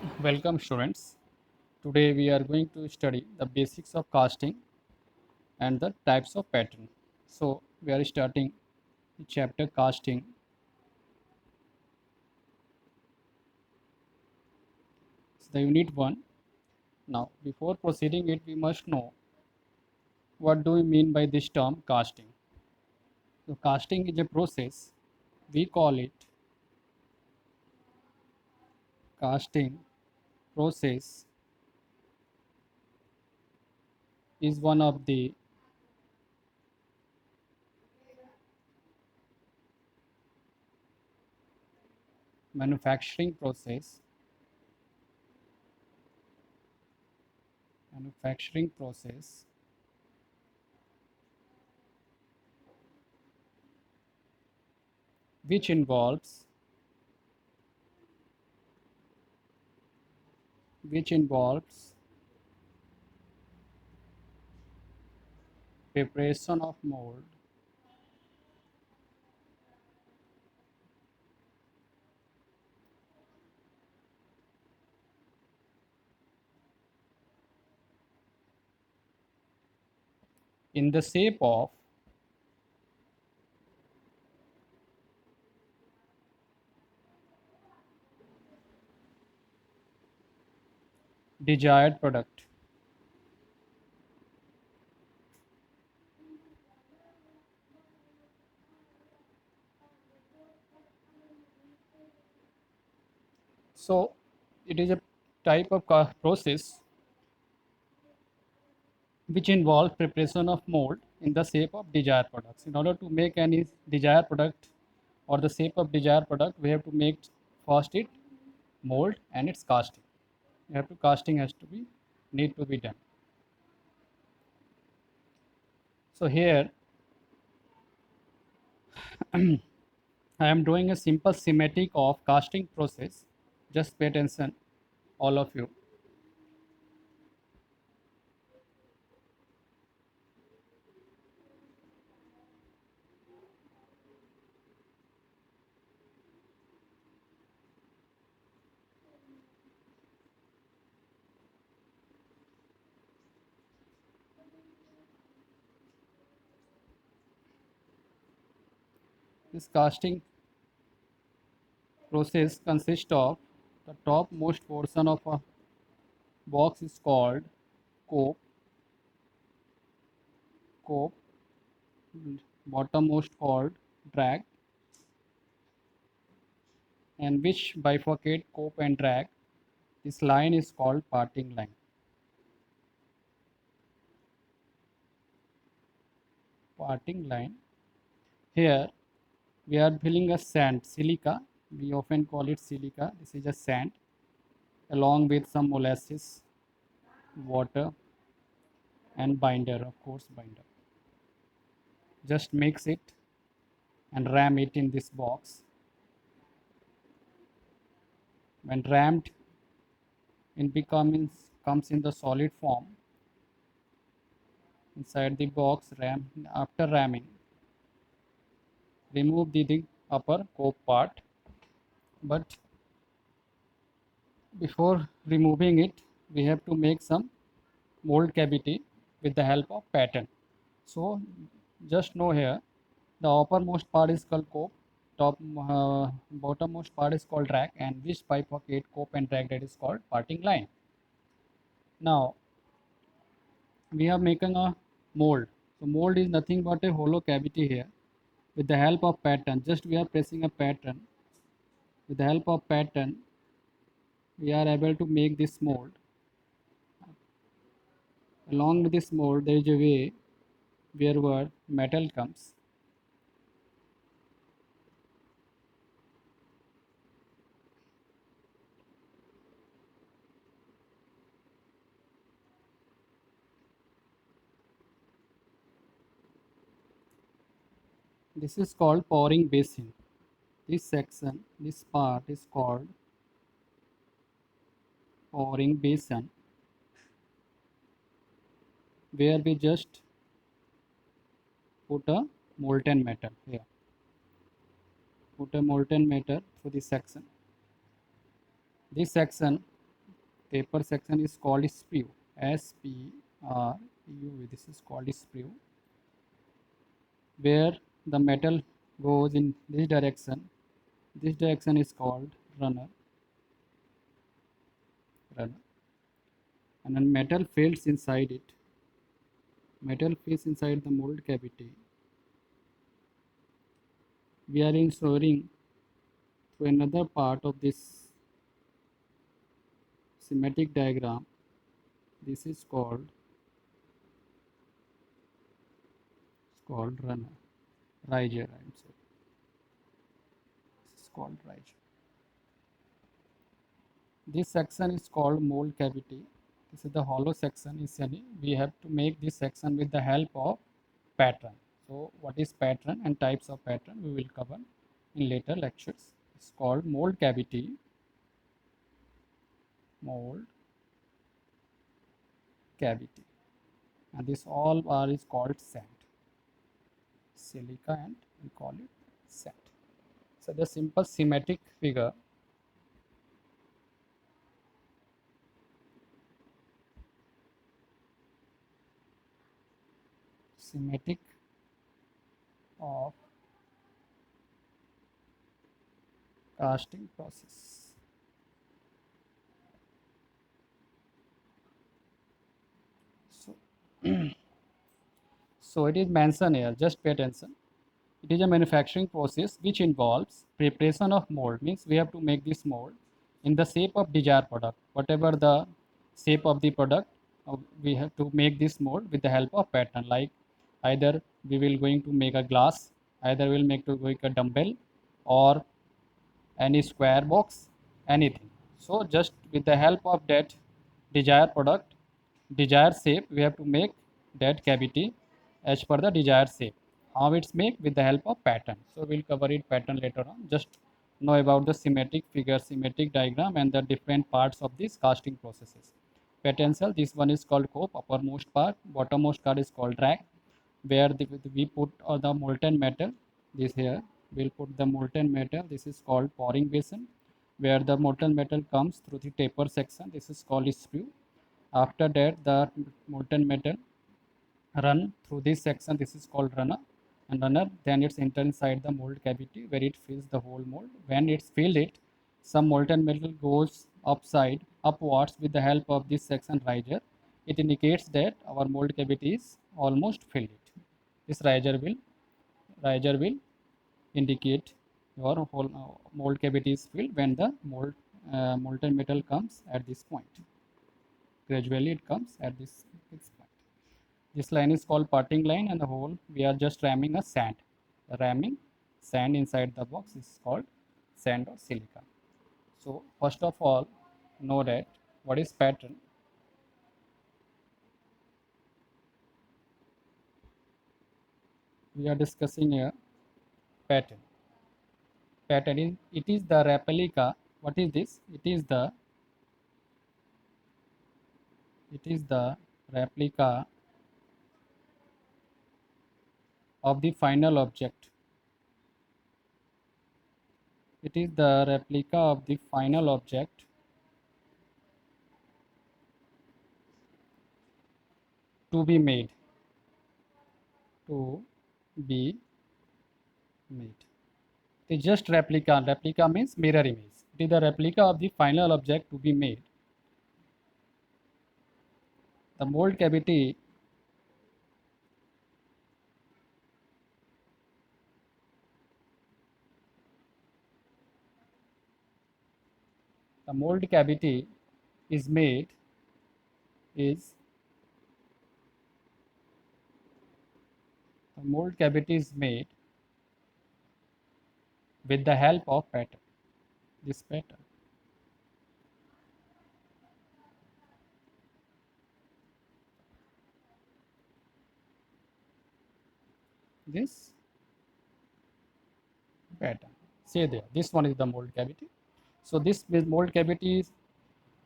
Welcome students. Today we are going to study the basics of casting and the types of pattern. So we are starting the chapter casting. It's the unit 1. Now before proceeding it we must know what do we mean by this term casting. So casting is a process. We call it casting process is one of the manufacturing process manufacturing process which involves which involves preparation of mold in the shape of desired product. So it is a type of process which involves preparation of mold in the shape of desired products. In order to make any desired product or the shape of desired product, we have to make first it mold and its casting. You have to casting has to be need to be done. So here I am doing a simple schematic of casting process. Just pay attention, all of you. This casting process consists of the topmost portion of a box is called cope, cope, bottommost called drag, and which bifurcate cope and drag. This line is called parting line. Parting line. Here we are filling a sand, silica. We often call it silica. This is a sand along with some molasses, water, and binder, of course, binder. Just mix it and ram it in this box. When rammed, it comes in the solid form inside the box. After ramming, remove the upper cope part, but before removing it we have to make some mold cavity with the help of pattern. So just know here the uppermost part is called cope, top bottommost part is called drag, and this bifurcate cope and drag, that is called parting line. Now we are making a mold. So mold is nothing but a hollow cavity here. With the help of pattern, just we are pressing a pattern. With the help of pattern we are able to make this mold. Along with this mold there is a way where metal comes. This is called pouring basin. This section, this part is called pouring basin, where we just put a molten metal here. Put a molten metal for this section. This section taper section is called sprue. SPREU. This is called sprue, where the metal goes in this direction. This direction is called runner. Runner. And then metal fills inside it. Metal fills inside the mold cavity. We are inserting through another part of this schematic diagram. This is called runner. Riser, I'm sorry. This is called riser. This section is called mold cavity. This is the hollow section. We have to make this section with the help of pattern. So what is pattern and types of pattern we will cover in later lectures. It's called mold cavity. Mold cavity. And this all are is called sand. Silica, and we call it sand. So the simple schematic figure. Schematic of casting process. So, so it is mentioned here, just pay attention. It is a manufacturing process which involves preparation of mold, means we have to make this mold in the shape of desired product. Whatever the shape of the product, we have to make this mold with the help of pattern. Like either we will going to make a glass, either we will make to make a dumbbell, or any square box, anything. So just with the help of that desired product, desired shape, we have to make that cavity as per the desired shape. How it's made? With the help of pattern. So we'll cover it pattern later on. Just know about the schematic figure, schematic diagram, and the different parts of these casting processes. Potential, this one is called cope, uppermost part, bottommost part is called rack, where we put the molten metal. This here we'll put the molten metal. This is called pouring basin, where the molten metal comes through the taper section. This is called sprue. After that, the molten metal run through this section. This is called runner. And runner, then it's enter inside the mold cavity, where it fills the whole mold. When it's filled it, some molten metal goes upwards with the help of this section riser. It indicates that our mold cavity is almost filled it. This riser will indicate your whole mold cavity is filled when the molten metal comes at this point. Gradually it comes at this point. This line is called parting line, and the whole we are just ramming a sand. The ramming sand inside the box is called sand or silica. So first of all, know that what is pattern. We are discussing here pattern. Pattern is, it is the replica. What is this? It is the replica of the final object. It is the replica of the final object to be made. To be made. It is just replica. Replica means mirror image. It is the replica of the final object to be made. The mold cavity is made is the mold cavity is made with the help of pattern. This pattern. This pattern. Say there. This one is the mold cavity. So this mold cavity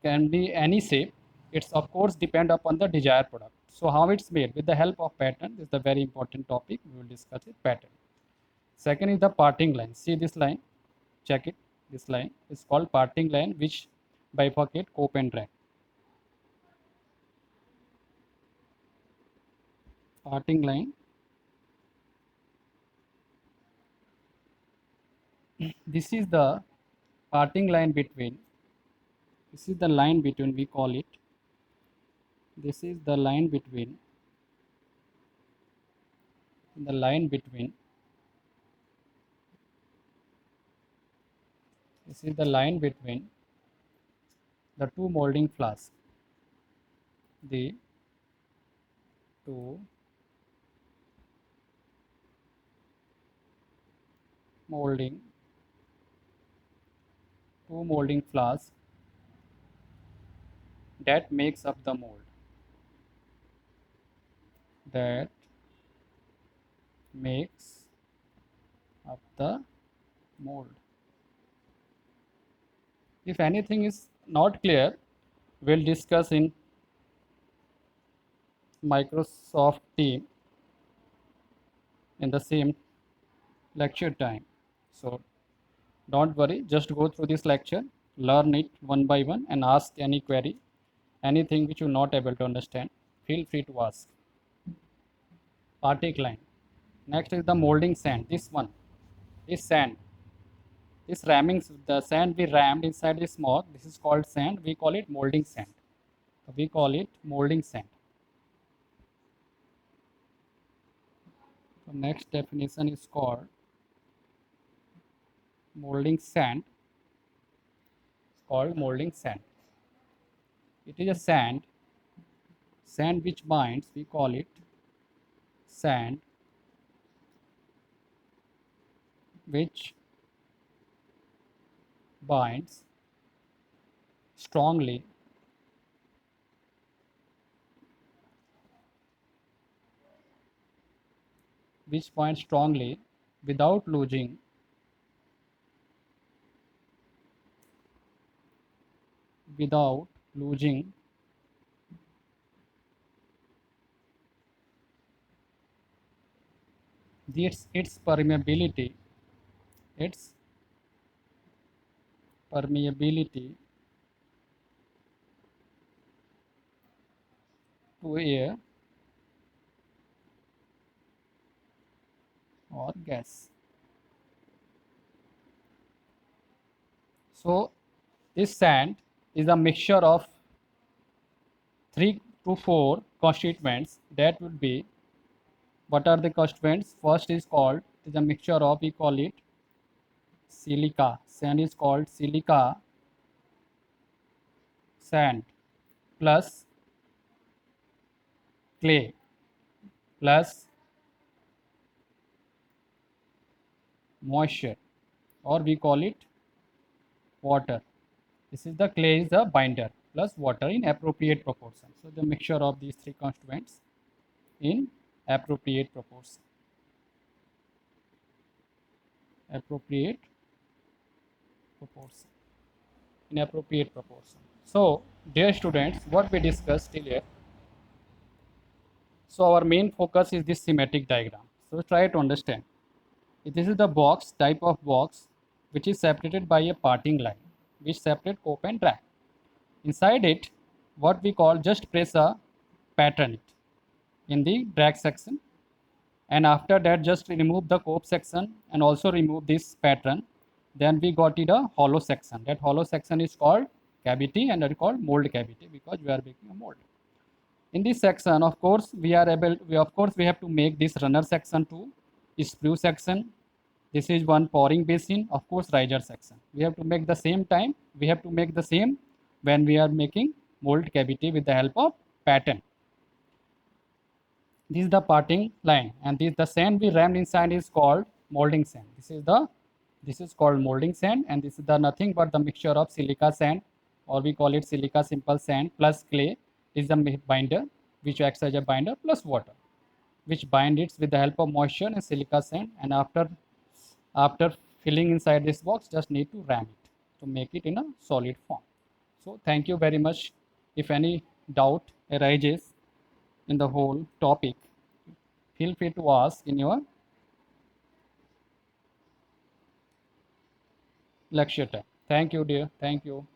can be any shape. It's of course depend upon the desired product. So how it's made? With the help of pattern. This is the very important topic. We will discuss it. Pattern. Second is the parting line. See this line. Check it. This line is called parting line, which bifurcate cope and rack. parting line. This is the parting line between, this is the line between, we call it, this is the line between, the line between, this is the line between the two molding flasks, the two molding, two molding flasks that makes up the mold, that makes up the mold. If anything is not clear, we'll discuss in Microsoft Team in the same lecture time. So don't worry, just go through this lecture, learn it one by one and ask any query, anything which you're not able to understand, feel free to ask. Parting line. Next is the molding sand. This one is sand. This ramming, the sand we rammed inside this mold, this is called sand. We call it molding sand. We call it molding sand. So next definition is called molding sand. It's called molding sand. It is a sand which binds, we call it sand which binds strongly without losing its permeability, to air or gas. So this sand is a mixture of 3 to 4 constituents. That would be, what are the constituents? First is called, is a mixture of, we call it silica. Sand is called silica sand plus clay plus moisture, or we call it water. This is the clay is the binder plus water in appropriate proportion. So the mixture of these three constituents in appropriate proportion. In appropriate proportion. So dear students, what we discussed till here. So our main focus is this schematic diagram. So try to understand. This is the box, type of box, which is separated by a parting line, which separate cope and drag. Inside it, what we call, just press a pattern in the drag section, and after that just remove the cope section and also remove this pattern. Then we got it a hollow section. That hollow section is called cavity and that is called mold cavity, because we are making a mold. In this section, of course, we have to make this runner section to sprue section. This is one pouring basin, of course, riser section. We have to make the same time. We have to make the same when we are making mold cavity with the help of pattern. This is the parting line, and the sand we rammed inside is called molding sand. This is called molding sand, and this is the nothing but the mixture of silica sand, or we call it silica simple sand, plus clay is the binder, which acts as a binder, plus water, which bind it with the help of moisture and silica sand. And after filling inside this box, just need to ram it to make it in a solid form. So thank you very much. If any doubt arises in the whole topic, feel free to ask in your lecture time. Thank you, dear. Thank you.